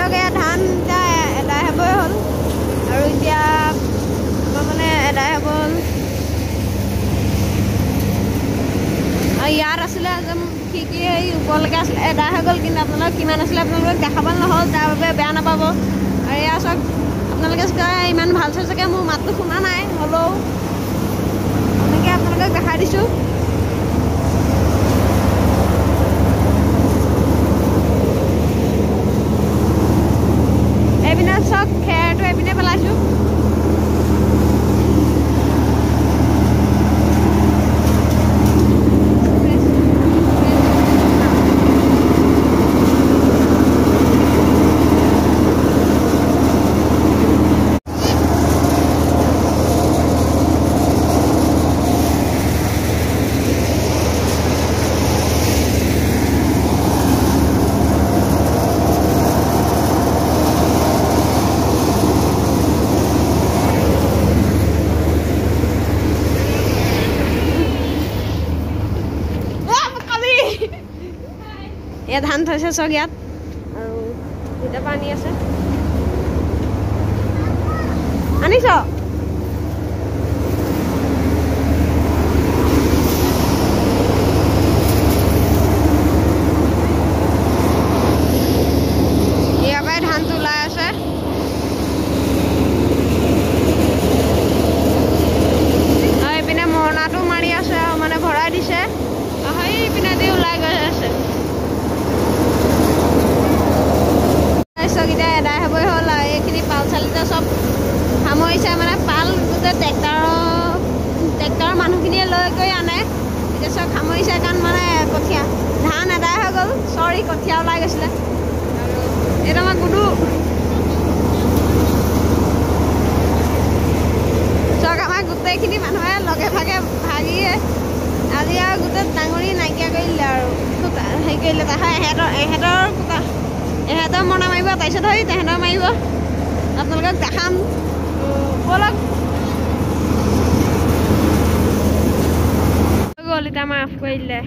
চাওক এয়া ধান এতিয়া এদাই হ'বই হ'ল আৰু এতিয়া মানে এদাই হ'ব হ'ল আৰু ইয়াত আছিলে কি কি এই ওপৰলৈকে আছিলে এদাই হৈ গ'ল কিন্তু আপোনালোকক কিমান আছিলে আপোনালোকক দেখাব নহ'ল তাৰ বাবে বেয়া নাপাব আৰু এয়া চাওক আপোনালোকে ইমান ভাল চাগে মোৰ মাতটো শুনা নাই হ'লেও এনেকৈ আপোনালোকক দেখাই দিছোঁ এইপিনে চাওক খেৰটো এইপিনে পেলাইছোঁ এয়া ধান থৈছে চাওক ইয়াত আৰু এতিয়া পানী আছে আনিছ ইয়াৰ পৰাই ধানটো ওলাই আছে আৰু এইপিনে মৰণাটো মাৰি আছে আৰু মানে ভৰাই দিছে আৰু সেইপিনে দি ওলাই গৈ আছে এতিয়া এদাই হ'বই হ'ল আৰু এইখিনি পাল চালিতে চব সামৰিছে মানে পাল গোটেই ট্ৰেক্টৰৰ মানুহখিনিয়ে লৈ গৈ আনে এতিয়া চব সামৰিছে কাৰণ মানে কঠীয়া ধান এদাই হৈ গ'ল চৰি কঠীয়া ওলাই গৈছিলে আৰু এইটো আমাৰ গুডু চক আমাৰ গোটেইখিনি মানুহে লগে ভাগে ভাগিয়ে আজি আৰু গোটেই ডাঙৰি নাইকিয়া কৰি দিলে আৰু হেৰি কৰিলে তাহাঁ এহেঁতৰ মৰণা মাৰিব তাৰপিছত হয় তেহেঁতৰ মাৰিব আপোনালোকক দেখাম ব'লক গ'ল এতিয়া মাফ কৰি দিলে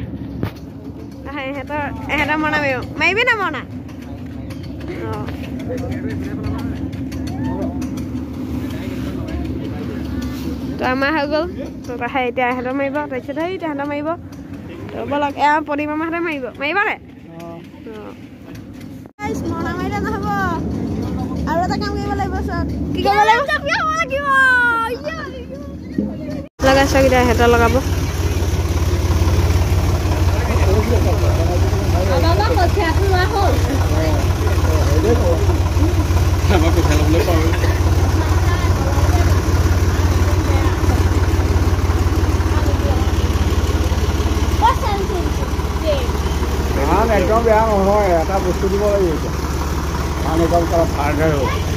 এহেঁতৰ মৰণা মাৰিবি না মৰণা অঁ তো আমাৰ হৈ গ'ল তো তাহে এতিয়া এহেঁতৰ মাৰিব তাৰপিছত হয় তেহেঁতৰ মাৰিব তো ব'লক এয়া পদীপ মামাহঁতে মাৰিব নে মৰণা মাৰিলে নহ'ব আৰু এটা কাম কৰিব লাগিব চব কি কৰিব লাগিব লগাইছ কেইটা সিহঁতৰ লগাব একদম বেয়া নহয় এটা বস্তু দিব লাগিব ধান একদম তাৰ ভাৰগাৰ হ'ব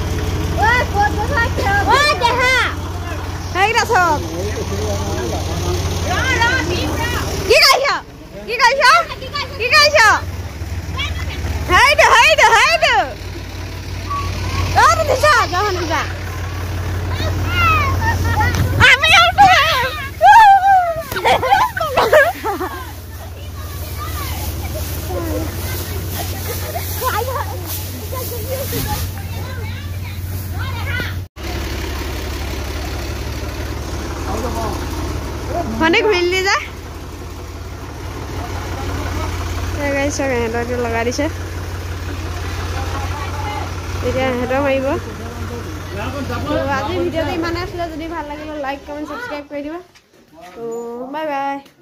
মানে ঘূৰিলি যা সিহঁতৰ লগাই দিছে এতিয়া সিহঁতৰ মাৰিব আজি ভিডিঅ'টো ইমানে আছিলে যদি ভাল লাগিলে লাইক কমেণ্ট ছাবস্ক্ৰাইব কৰি দিবা তো বাই বাই